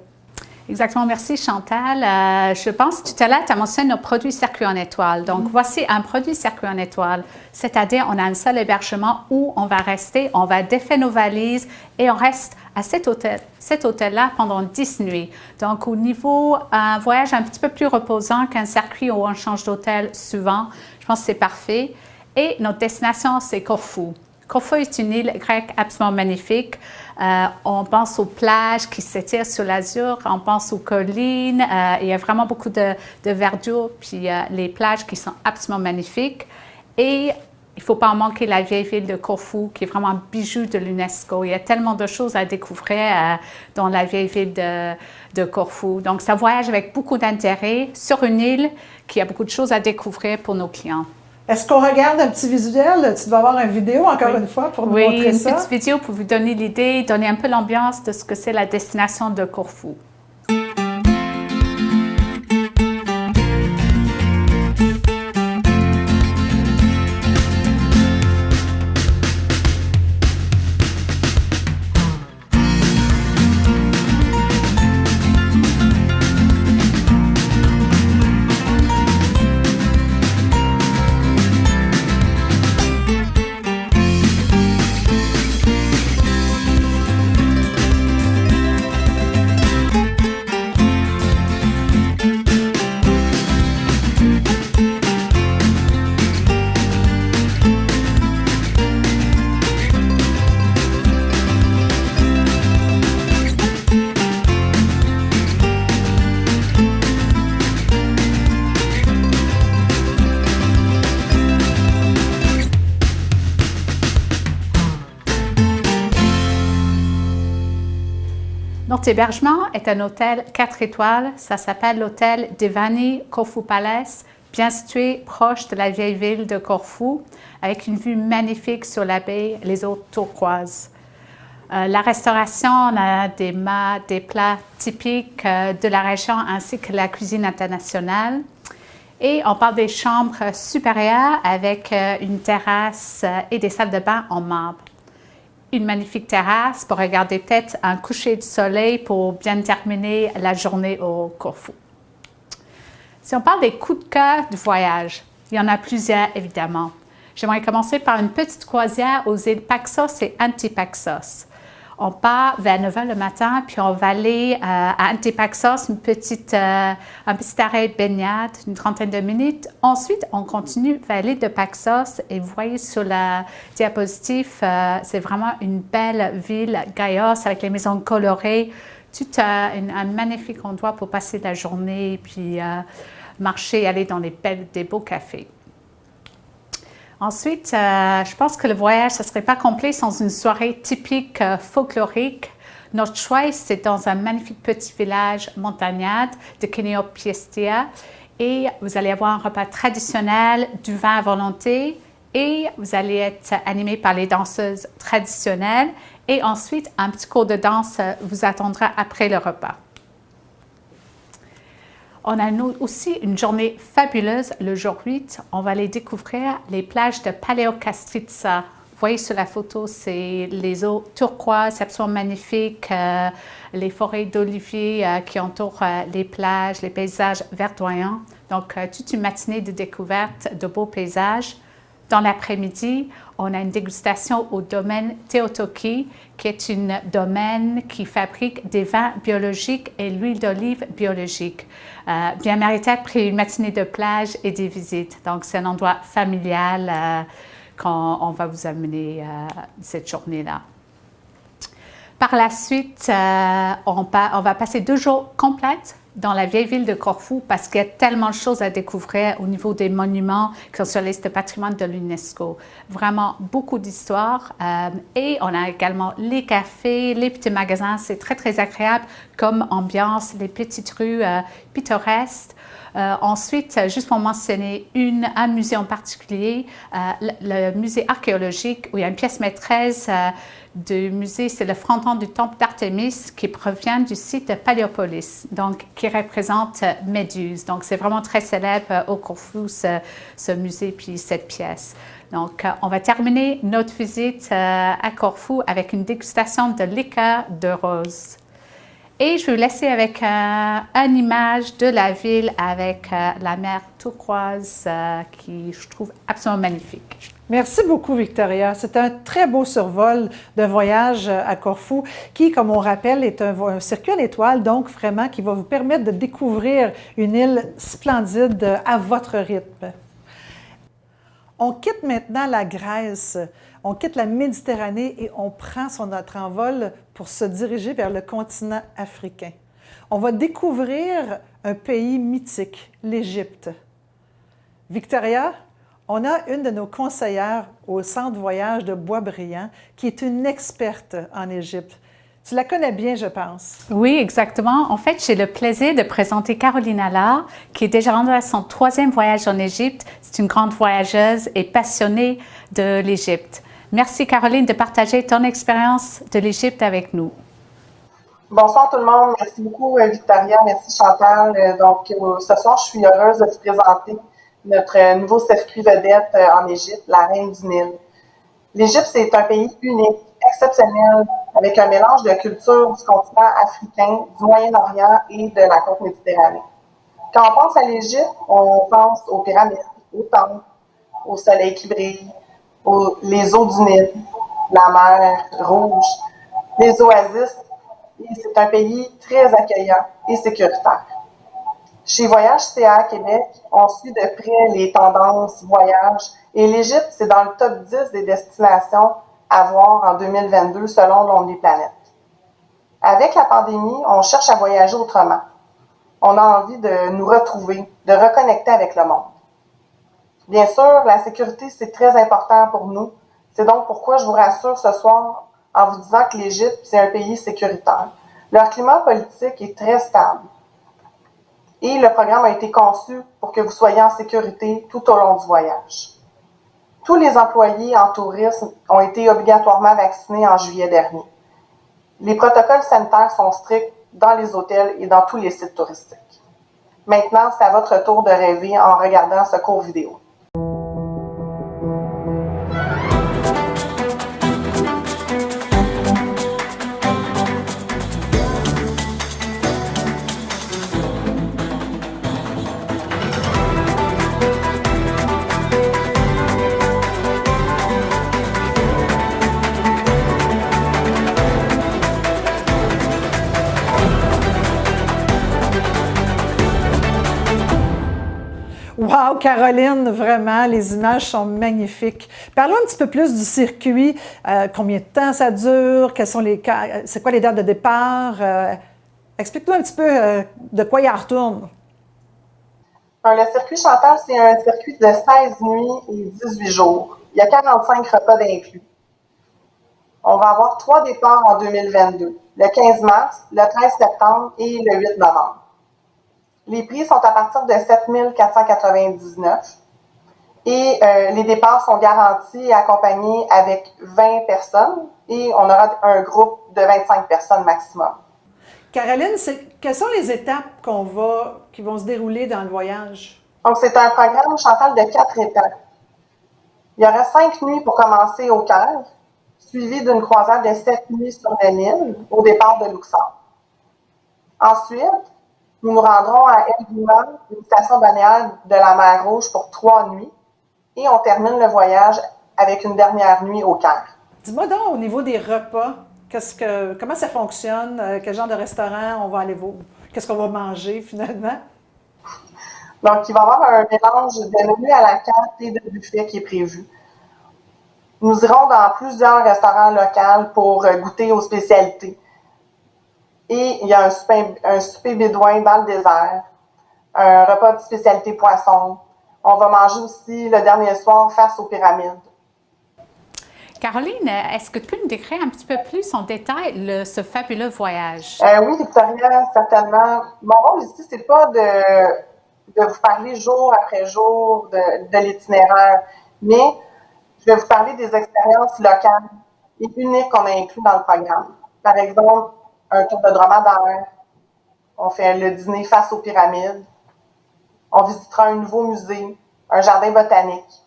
Exactement. Merci, Chantal. Je pense tout à l'heure, tu as mentionné nos produits circuits en étoile. Donc, voici un produit circuit en étoile. C'est-à-dire, on a un seul hébergement où on va rester, on va défaire nos valises et on reste à cet hôtel-là pendant 10 nuits. Donc, au niveau un voyage un petit peu plus reposant qu'un circuit où on change d'hôtel souvent, je pense que c'est parfait. Et notre destination, c'est Corfou. Corfou est une île grecque absolument magnifique. On pense aux plages qui s'étirent sur l'azur, on pense aux collines. Il y a vraiment beaucoup de verdure, puis les plages qui sont absolument magnifiques. Et il ne faut pas en manquer la vieille ville de Corfou, qui est vraiment un bijou de l'UNESCO. Il y a tellement de choses à découvrir dans la vieille ville de Corfou. Donc, ça voyage avec beaucoup d'intérêt sur une île qui a beaucoup de choses à découvrir pour nos clients. Est-ce qu'on regarde un petit visuel? Tu dois avoir une vidéo, encore une fois, pour nous montrer ça. Oui, une petite vidéo pour vous donner l'idée, donner un peu l'ambiance de ce que c'est la destination de Corfou. Notre hébergement est un hôtel 4 étoiles. Ça s'appelle l'hôtel Devani Corfu Palace, bien situé proche de la vieille ville de Corfou, avec une vue magnifique sur la baie et les eaux turquoises. La restauration, on a des plats typiques de la région ainsi que la cuisine internationale. Et on parle des chambres supérieures avec une terrasse et des salles de bain en marbre. Une magnifique terrasse pour regarder peut-être un coucher de soleil pour bien terminer la journée au Corfou. Si on parle des coups de cœur du voyage, il y en a plusieurs évidemment. J'aimerais commencer par une petite croisière aux îles Paxos et Antipaxos. On part vers 9 h le matin, puis on va aller à Antipaxos, un petit arrêt de baignade, une trentaine de minutes. Ensuite, on continue vers l'île de Paxos et vous voyez sur la diapositive, c'est vraiment une belle ville, Gaios, avec les maisons colorées. Tout un magnifique endroit pour passer la journée, puis marcher, aller dans des beaux cafés. Ensuite, je pense que le voyage ne serait pas complet sans une soirée typique folklorique. Notre choix, c'est dans un magnifique petit village montagnard de Keniopiestia. Et vous allez avoir un repas traditionnel, du vin à volonté. Et vous allez être animé par les danseuses traditionnelles. Et ensuite, un petit cours de danse vous attendra après le repas. On a aussi une journée fabuleuse le jour 8. On va aller découvrir les plages de Paleokastritsa. Vous voyez sur la photo, c'est les eaux turquoises, c'est absolument magnifique. Les forêts d'oliviers qui entourent les plages, les paysages verdoyants. Donc, toute une matinée de découverte de beaux paysages. Dans l'après-midi, on a une dégustation au domaine Teotoki, qui est un domaine qui fabrique des vins biologiques et l'huile d'olive biologique. Bien mérité après une matinée de plage et des visites. Donc, c'est un endroit familial quand on va vous amener cette journée-là. Par la suite, on va passer 2 jours complets dans la vieille ville de Corfou parce qu'il y a tellement de choses à découvrir au niveau des monuments qui sont sur la liste de patrimoine de l'UNESCO. Vraiment beaucoup d'histoires. Et on a également les cafés, les petits magasins. C'est très, très agréable comme ambiance, les petites rues pittoresques. Ensuite, juste pour mentionner un musée en particulier, le musée archéologique où il y a une pièce maîtresse du musée, c'est le fronton du temple d'Artémis qui provient du site de Paléopolis, donc qui représente Méduse. Donc, c'est vraiment très célèbre au Corfou, ce musée puis cette pièce. Donc, on va terminer notre visite à Corfou avec une dégustation de liqueur de rose. Et je vais vous laisser avec une image de la ville avec la mer turquoise qui, je trouve, absolument magnifique. Merci beaucoup, Victoria. C'est un très beau survol de voyage à Corfou qui, comme on rappelle, est un circuit à l'étoile, donc vraiment qui va vous permettre de découvrir une île splendide à votre rythme. On quitte maintenant la Grèce, on quitte la Méditerranée et on prend notre envol pour se diriger vers le continent africain. On va découvrir un pays mythique, l'Égypte. Victoria, on a une de nos conseillères au centre voyage de Boisbriand qui est une experte en Égypte. Tu la connais bien, je pense. Oui, exactement. En fait, j'ai le plaisir de présenter Caroline Allard, qui est déjà rendue à son 3e voyage en Égypte. C'est une grande voyageuse et passionnée de l'Égypte. Merci, Caroline, de partager ton expérience de l'Égypte avec nous. Bonsoir tout le monde. Merci beaucoup, Victoria. Merci, Chantal. Ce soir, je suis heureuse de vous présenter notre nouveau circuit vedette en Égypte, la Reine du Nil. L'Égypte, c'est un pays unique, exceptionnel, avec un mélange de cultures du continent africain, du Moyen-Orient et de la côte méditerranée. Quand on pense à l'Égypte, on pense aux pyramides, aux temples, au soleil qui brille, les eaux du Nil, la mer Rouge, les oasis. Et c'est un pays très accueillant et sécuritaire. Chez Voyage CA Québec, on suit de près les tendances voyage et l'Égypte, c'est dans le top 10 des destinations à voir en 2022 selon l'Onde des planètes. Avec la pandémie, on cherche à voyager autrement. On a envie de nous retrouver, de reconnecter avec le monde. Bien sûr, la sécurité, c'est très important pour nous. C'est donc pourquoi je vous rassure ce soir en vous disant que l'Égypte, c'est un pays sécuritaire. Leur climat politique est très stable. Et le programme a été conçu pour que vous soyez en sécurité tout au long du voyage. Tous les employés en tourisme ont été obligatoirement vaccinés en juillet dernier. Les protocoles sanitaires sont stricts dans les hôtels et dans tous les sites touristiques. Maintenant, c'est à votre tour de rêver en regardant ce court vidéo. Wow, Caroline, vraiment, les images sont magnifiques. Parlons un petit peu plus du circuit. Combien de temps ça dure? C'est quoi les dates de départ? Explique-nous un petit peu de quoi il en retourne. Le circuit Chantal, c'est un circuit de 16 nuits et 18 jours. Il y a 45 repas d'inclus. On va avoir 3 départs en 2022, le 15 mars, le 13 septembre et le 8 novembre. Les prix sont à partir de 7 499 et les départs sont garantis et accompagnés avec 20 personnes et on aura un groupe de 25 personnes maximum. Caroline, quelles sont les étapes qui vont se dérouler dans le voyage? Donc, c'est un programme, Chantal, de 4 étapes. Il y aura 5 nuits pour commencer au Caire, suivi d'une croisière de 7 nuits sur le Nil au départ de Luxor. Ensuite, nous nous rendrons à El Gouna, une station balnéaire de la mer Rouge pour 3 nuits, et on termine le voyage avec une dernière nuit au Caire. Dis-moi donc, au niveau des repas, comment ça fonctionne? Quel genre de restaurant on va aller voir? Qu'est-ce qu'on va manger finalement? Donc, il va y avoir un mélange de menus à la carte et de buffet qui est prévu. Nous irons dans plusieurs restaurants locaux pour goûter aux spécialités. Et il y a un souper bédouin dans le désert, un repas de spécialité poisson. On va manger aussi le dernier soir face aux pyramides. Caroline, est-ce que tu peux nous décrire un petit peu plus en détail ce fabuleux voyage? Oui, Victoria, certainement. Mon rôle ici, c'est pas de vous parler jour après jour de l'itinéraire, mais je vais vous parler des expériences locales et uniques qu'on a inclus dans le programme. Par exemple, un tour de dromadaire, on fait le dîner face aux pyramides, on visitera un nouveau musée, un jardin botanique.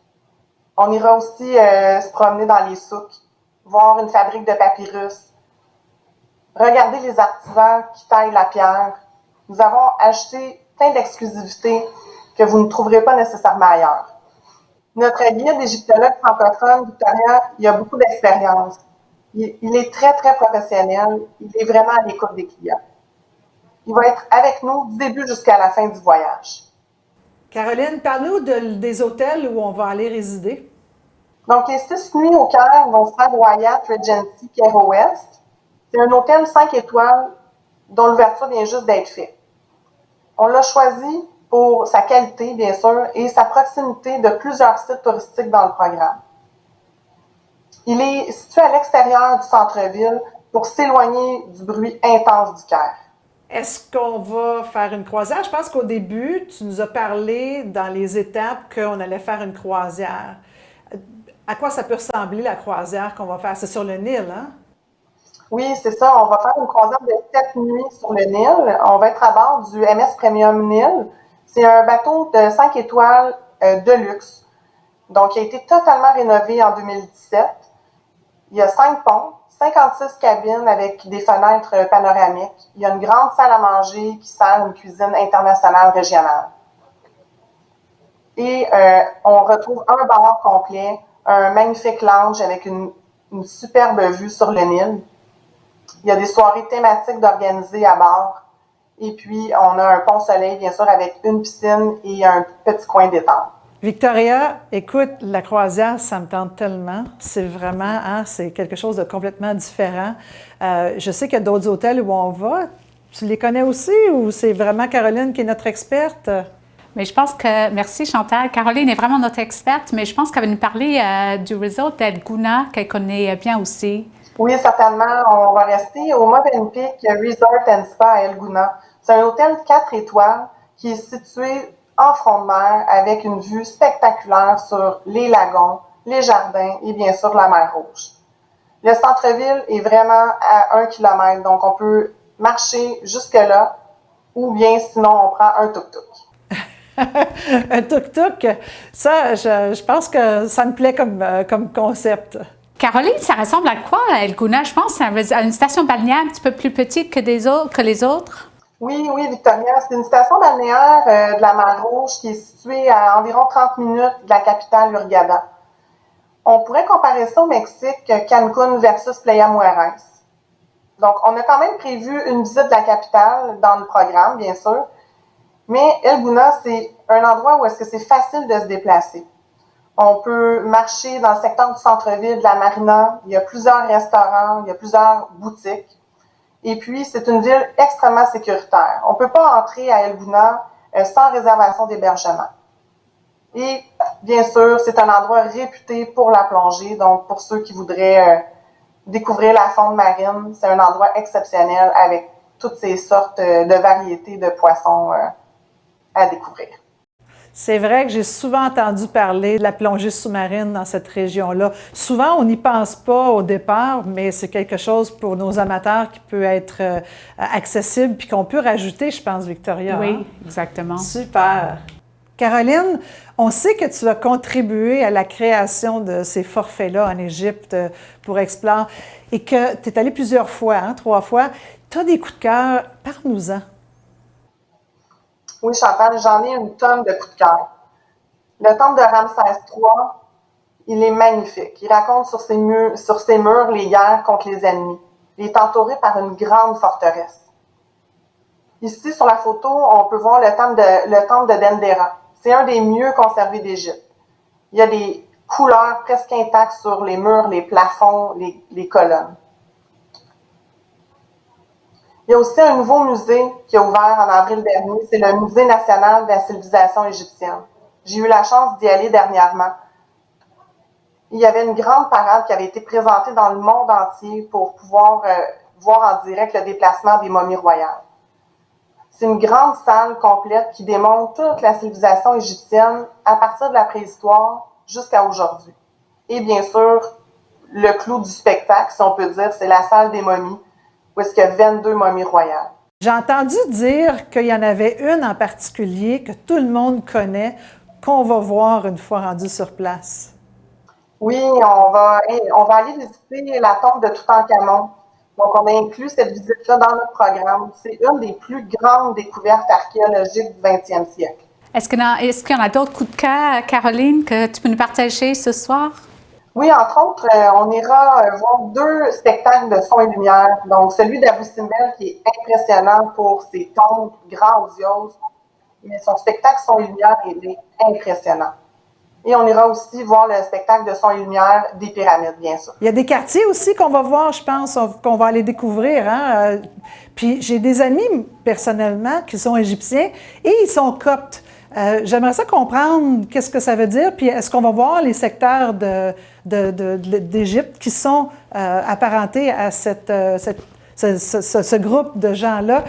On ira aussi se promener dans les souks, voir une fabrique de papyrus, regarder les artisans qui taillent la pierre. Nous avons ajouté plein d'exclusivités que vous ne trouverez pas nécessairement ailleurs. Notre guide égyptologue francophone, Victoria, il a beaucoup d'expérience. Il est très, très professionnel. Il est vraiment à l'écoute des clients. Il va être avec nous du début jusqu'à la fin du voyage. Caroline, parle-nous des hôtels où on va aller résider. Donc, les 6 nuits au Caire vont se faire au Hyatt Regency Cairo West. C'est un hôtel 5 étoiles dont l'ouverture vient juste d'être faite. On l'a choisi pour sa qualité, bien sûr, et sa proximité de plusieurs sites touristiques dans le programme. Il est situé à l'extérieur du centre-ville pour s'éloigner du bruit intense du Caire. Est-ce qu'on va faire une croisière? Je pense qu'au début, tu nous as parlé dans les étapes qu'on allait faire une croisière. À quoi ça peut ressembler la croisière qu'on va faire? C'est sur le Nil, hein? Oui, c'est ça. On va faire une croisière de 7 nuits sur le Nil. On va être à bord du MS Premium Nil. C'est un bateau de 5 étoiles de luxe. Donc, il a été totalement rénové en 2017. Il y a 5 ponts, 56 cabines avec des fenêtres panoramiques. Il y a une grande salle à manger qui sert une cuisine internationale régionale. Et on retrouve un bar complet, un magnifique lounge avec une superbe vue sur le Nil. Il y a des soirées thématiques d'organiser à bord. Et puis, on a un pont soleil, bien sûr, avec une piscine et un petit coin détente. Victoria, écoute, la croisière, ça me tente tellement. C'est vraiment, c'est quelque chose de complètement différent. Je sais qu'il y a d'autres hôtels où on va. Tu les connais aussi ou c'est vraiment Caroline qui est notre experte? Mais je pense que, merci Chantal, Caroline est vraiment notre experte, mais je pense qu'elle va nous parler du resort d'El Gouna, qu'elle connaît bien aussi. Oui, certainement. On va rester au Movenpick Resort and Spa à Elguna. C'est un hôtel 4 étoiles qui est situé en front de mer avec une vue spectaculaire sur les lagons, les jardins et bien sûr la mer Rouge. Le centre-ville est vraiment à 1 kilomètre, donc on peut marcher jusque-là ou bien sinon on prend un tuk-tuk. Un tuk-tuk, ça, je pense que ça me plaît comme concept. Caroline, ça ressemble à quoi à Elguna? Je pense à une station balnéaire un petit peu plus petite que les autres. Oui, Victoria, c'est une station balnéaire de la mer Rouge qui est située à environ 30 minutes de la capitale Hurghada. On pourrait comparer ça au Mexique, Cancun versus Playa Mujeres. Donc, on a quand même prévu une visite de la capitale dans le programme, bien sûr, mais Elguna, c'est un endroit où est-ce que c'est facile de se déplacer. On peut marcher dans le secteur du centre-ville de la marina, il y a plusieurs restaurants, il y a plusieurs boutiques. Et puis, c'est une ville extrêmement sécuritaire. On ne peut pas entrer à Elguna sans réservation d'hébergement. Et bien sûr, c'est un endroit réputé pour la plongée, donc pour ceux qui voudraient découvrir la faune marine, c'est un endroit exceptionnel avec toutes ces sortes de variétés de poissons à découvrir. C'est vrai que j'ai souvent entendu parler de la plongée sous-marine dans cette région-là. Souvent, on n'y pense pas au départ, mais c'est quelque chose pour nos amateurs qui peut être accessible puis qu'on peut rajouter, je pense, Victoria. Oui, hein? exactement. Super. Caroline, on sait que tu as contribué à la création de ces forfaits-là en Égypte pour Explore et que tu es allée plusieurs fois, 3 fois. Tu as des coups de cœur, parle-nous-en. Oui, Chantal, j'en ai une tonne de coups de cœur. Le temple de Ramsès III, il est magnifique. Il raconte sur ses murs les guerres contre les ennemis. Il est entouré par une grande forteresse. Ici, sur la photo, on peut voir le temple de Dendera. C'est un des mieux conservés d'Égypte. Il y a des couleurs presque intactes sur les murs, les plafonds, les colonnes. Il y a aussi un nouveau musée qui a ouvert en avril dernier. C'est le Musée national de la civilisation égyptienne. J'ai eu la chance d'y aller dernièrement. Il y avait une grande parade qui avait été présentée dans le monde entier pour pouvoir voir en direct le déplacement des momies royales. C'est une grande salle complète qui démontre toute la civilisation égyptienne à partir de la préhistoire jusqu'à aujourd'hui. Et bien sûr, le clou du spectacle, si on peut dire, c'est la salle des momies, où est-ce qu'il y a 22 momies royales. J'ai entendu dire qu'il y en avait une en particulier que tout le monde connaît, qu'on va voir une fois rendu sur place. Oui, on va aller visiter la tombe de Toutankhamon. Donc, on a inclus cette visite-là dans notre programme. C'est une des plus grandes découvertes archéologiques du 20e siècle. Est-ce qu'il y en a d'autres coups de cœur, Caroline, que tu peux nous partager ce soir? Oui, entre autres, on ira voir 2 spectacles de son et lumière. Donc, celui d'Abou Simbel qui est impressionnant pour ses tombes grandioses, mais son spectacle son et lumière est impressionnant. Et on ira aussi voir le spectacle de son et lumière des pyramides, bien sûr. Il y a des quartiers aussi qu'on va voir, je pense, qu'on va aller découvrir. Hein? Puis j'ai des amis, personnellement, qui sont égyptiens et ils sont coptes. J'aimerais ça comprendre qu'est-ce que ça veut dire, puis est-ce qu'on va voir les secteurs d'Égypte qui sont apparentés à ce groupe de gens-là,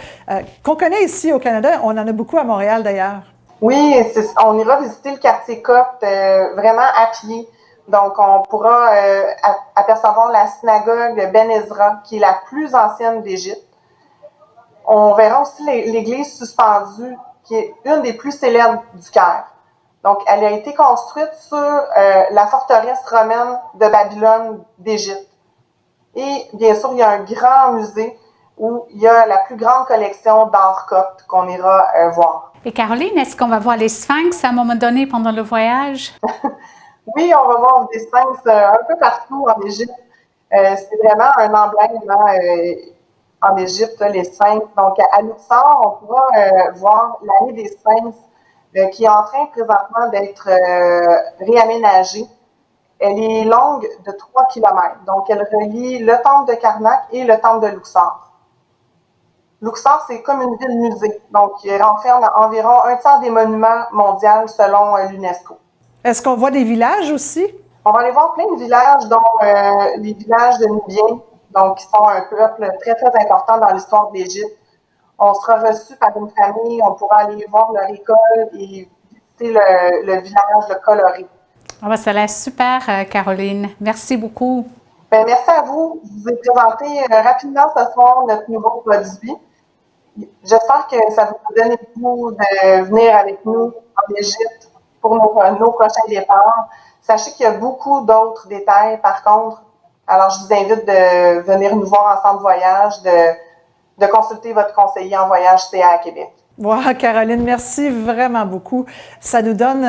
qu'on connaît ici au Canada. On en a beaucoup à Montréal, d'ailleurs. Oui, on ira visiter le quartier copte vraiment à pied. Donc, on pourra apercevoir la synagogue Ben Ezra, qui est la plus ancienne d'Égypte. On verra aussi l'église suspendue, qui est une des plus célèbres du Caire. Donc, elle a été construite sur la forteresse romaine de Babylone d'Égypte. Et bien sûr, il y a un grand musée où il y a la plus grande collection d'art copte qu'on ira voir. Et Caroline, est-ce qu'on va voir les sphinx à un moment donné pendant le voyage? Oui, on va voir des sphinx un peu partout en Égypte. C'est vraiment un emblème en Égypte, les sphinx. Donc, à Luxor, on pourra voir l'allée des sphinx qui est en train présentement d'être réaménagée. Elle est longue de 3 km. Donc, elle relie le temple de Karnak et le temple de Luxor. Luxor, c'est comme une ville-musée. Donc, il renferme environ 1/3 des monuments mondiaux selon l'UNESCO. Est-ce qu'on voit des villages aussi? On va aller voir plein de villages, dont les villages de Nubiens, donc qui sont un peuple très, très important dans l'histoire de l'Égypte. On sera reçu par une famille, on pourra aller voir leur école et visiter le village de Coloré. Ah ben, ça a l'air super, Caroline. Merci beaucoup. Ben, merci à vous. Je vous ai présenté rapidement ce soir notre nouveau produit. J'espère que ça vous donne le goût de venir avec nous en Égypte pour nos prochains départs. Sachez qu'il y a beaucoup d'autres détails par contre. Alors, je vous invite de venir nous voir ensemble voyage, de consulter votre conseiller en voyage CA à Québec. Wow, Caroline, merci vraiment beaucoup. Ça nous donne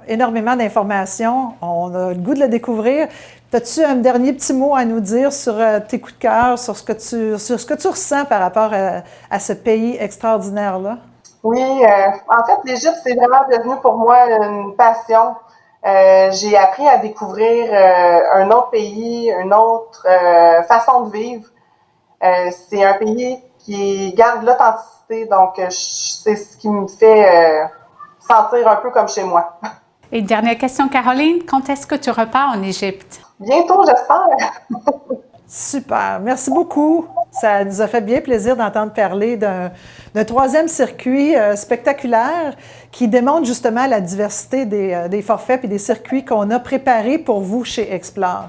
énormément d'informations. On a le goût de le découvrir. As-tu un dernier petit mot à nous dire sur tes coups de cœur, sur ce que tu ressens par rapport à ce pays extraordinaire-là? Oui, en fait, l'Égypte, c'est vraiment devenu pour moi une passion. J'ai appris à découvrir un autre pays, une autre façon de vivre. C'est un pays qui garde l'authenticité, donc c'est ce qui me fait sentir un peu comme chez moi. Et dernière question, Caroline, quand est-ce que tu repars en Égypte? Bientôt, j'espère. Super, merci beaucoup. Ça nous a fait bien plaisir d'entendre parler d'un troisième circuit spectaculaire qui démontre justement la diversité des forfaits et des circuits qu'on a préparés pour vous chez Explore.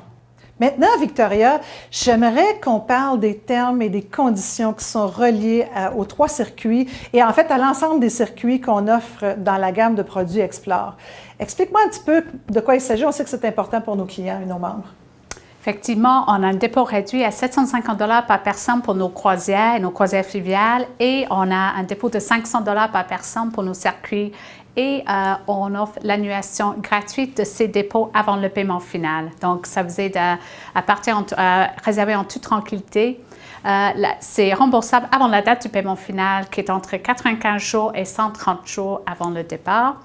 Maintenant, Victoria, j'aimerais qu'on parle des termes et des conditions qui sont reliés aux trois circuits et en fait à l'ensemble des circuits qu'on offre dans la gamme de produits Explore. Explique-moi un petit peu de quoi il s'agit. On sait que c'est important pour nos clients et nos membres. Effectivement, on a un dépôt réduit à 750 $ par personne pour nos croisières et nos croisières fluviales et on a un dépôt de 500 $ par personne pour nos circuits et on offre l'annulation gratuite de ces dépôts avant le paiement final. Donc, ça vous aide à réserver en toute tranquillité. C'est remboursable avant la date du paiement final qui est entre 95 jours et 130 jours avant le départ.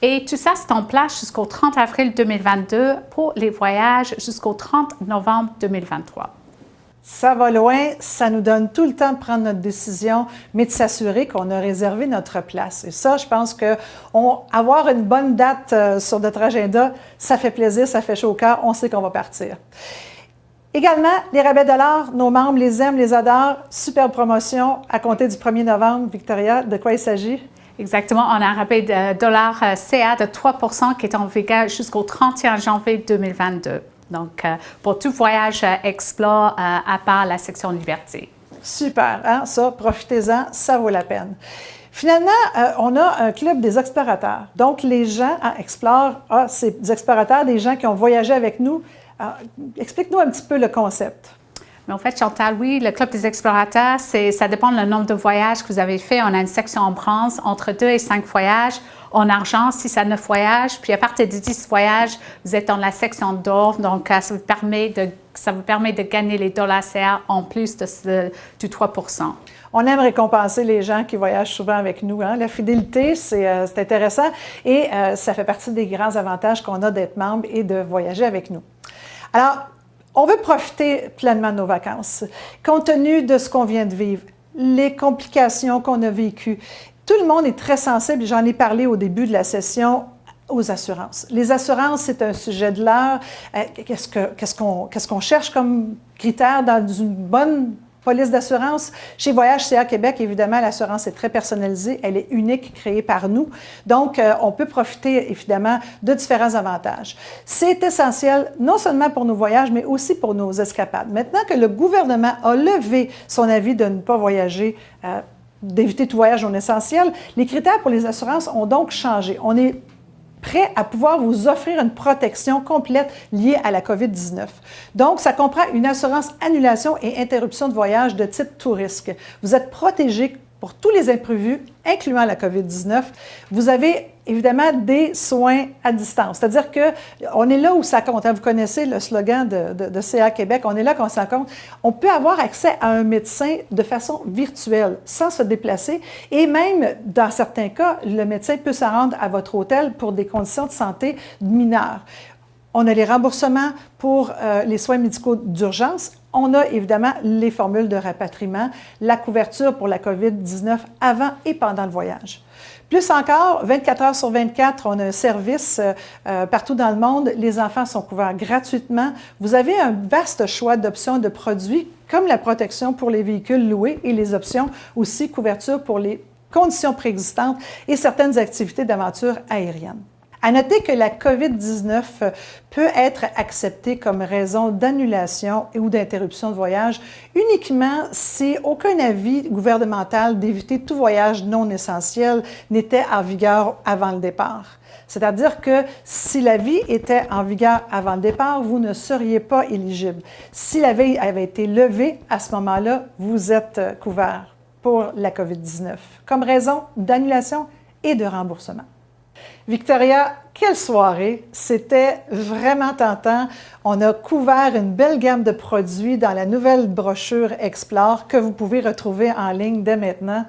Et tout ça, c'est en place jusqu'au 30 avril 2022 pour les voyages jusqu'au 30 novembre 2023. Ça va loin, ça nous donne tout le temps de prendre notre décision, mais de s'assurer qu'on a réservé notre place. Et ça, je pense que avoir une bonne date sur notre agenda, ça fait plaisir, ça fait chaud au cœur, on sait qu'on va partir. Également, les rabais $, nos membres les aiment, les adorent. Superbe promotion à compter du 1er novembre. Victoria, de quoi il s'agit? Exactement, on a un rabais de $CA de 3 % qui est en vigueur jusqu'au 31 janvier 2022. Donc, pour tout voyage Explore, à part la section Liberté. Super, hein? Ça, profitez-en, ça vaut la peine. Finalement, on a un club des explorateurs. Donc, les gens à Explore, c'est des explorateurs, des gens qui ont voyagé avec nous. Explique-nous un petit peu le concept. Mais en fait, Chantal, oui, le Club des explorateurs, ça dépend du nombre de voyages que vous avez fait. On a une section en bronze, entre 2 et 5 voyages. En argent, 6 à 9 voyages. Puis à partir de 10 voyages, vous êtes dans la section d'or. Donc, ça vous permet de gagner les $CA en plus du 3 %. On aime récompenser les gens qui voyagent souvent avec nous. Hein? La fidélité, c'est intéressant et ça fait partie des grands avantages qu'on a d'être membre et de voyager avec nous. Alors, on veut profiter pleinement de nos vacances, compte tenu de ce qu'on vient de vivre, les complications qu'on a vécues. Tout le monde est très sensible, j'en ai parlé au début de la session, aux assurances. Les assurances, c'est un sujet de l'heure. Qu'est-ce qu'on cherche comme critère dans une bonne police d'assurance? Chez Voyage CA Québec, évidemment, l'assurance est très personnalisée. Elle est unique, créée par nous. Donc, on peut profiter, évidemment, de différents avantages. C'est essentiel, non seulement pour nos voyages, mais aussi pour nos escapades. Maintenant que le gouvernement a levé son avis de ne pas voyager, d'éviter tout voyage non essentiel, les critères pour les assurances ont donc changé. On est prêt à pouvoir vous offrir une protection complète liée à la COVID-19. Donc, ça comprend une assurance annulation et interruption de voyage de type tout risque. Vous êtes protégé pour tous les imprévus, incluant la COVID-19. Vous avez évidemment des soins à distance. C'est-à-dire qu'on est là où ça compte. Vous connaissez le slogan de CA Québec, on est là qu'on s'en compte. On peut avoir accès à un médecin de façon virtuelle, sans se déplacer. Et même, dans certains cas, le médecin peut se rendre à votre hôtel pour des conditions de santé mineures. On a les remboursements pour les soins médicaux d'urgence. On a évidemment les formules de rapatriement, la couverture pour la COVID-19 avant et pendant le voyage. Plus encore, 24 heures sur 24, on a un service partout dans le monde. Les enfants sont couverts gratuitement. Vous avez un vaste choix d'options de produits comme la protection pour les véhicules loués et les options aussi couverture pour les conditions préexistantes et certaines activités d'aventure aérienne. À noter que la COVID-19 peut être acceptée comme raison d'annulation ou d'interruption de voyage uniquement si aucun avis gouvernemental d'éviter tout voyage non essentiel n'était en vigueur avant le départ. C'est-à-dire que si l'avis était en vigueur avant le départ, vous ne seriez pas éligible. Si l'avis avait été levé, à ce moment-là, vous êtes couvert pour la COVID-19 comme raison d'annulation et de remboursement. Victoria, quelle soirée! C'était vraiment tentant. On a couvert une belle gamme de produits dans la nouvelle brochure Explore que vous pouvez retrouver en ligne dès maintenant.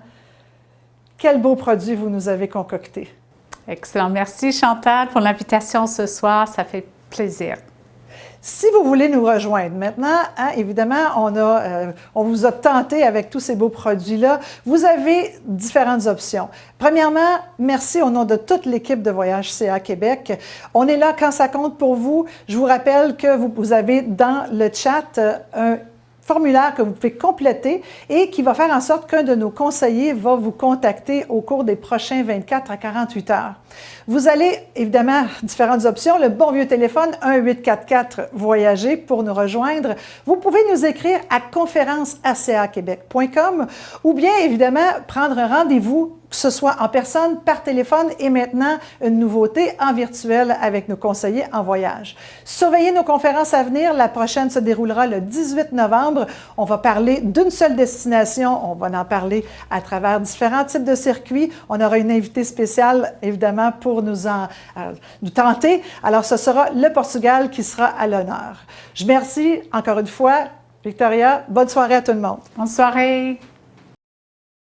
Quel beau produit vous nous avez concocté! Excellent. Merci Chantal pour l'invitation ce soir. Ça fait plaisir. Si vous voulez nous rejoindre maintenant, évidemment, on vous a tenté avec tous ces beaux produits-là. Vous avez différentes options. Premièrement, merci au nom de toute l'équipe de Voyage CA Québec. On est là quand ça compte pour vous. Je vous rappelle que vous avez dans le chat un formulaire que vous pouvez compléter et qui va faire en sorte qu'un de nos conseillers va vous contacter au cours des prochains 24 à 48 heures. Vous allez, évidemment, différentes options. Le bon vieux téléphone 1-844-Voyager pour nous rejoindre. Vous pouvez nous écrire à conférence@caquebec.com ou bien, évidemment, prendre un rendez-vous, que ce soit en personne, par téléphone et maintenant une nouveauté en virtuel avec nos conseillers en voyage. Surveillez nos conférences à venir. La prochaine se déroulera le 18 novembre. On va parler d'une seule destination. On va en parler à travers différents types de circuits. On aura une invitée spéciale, évidemment, pour nous tenter. Alors, ce sera le Portugal qui sera à l'honneur. Je remercie encore une fois, Victoria. Bonne soirée à tout le monde. Bonne soirée.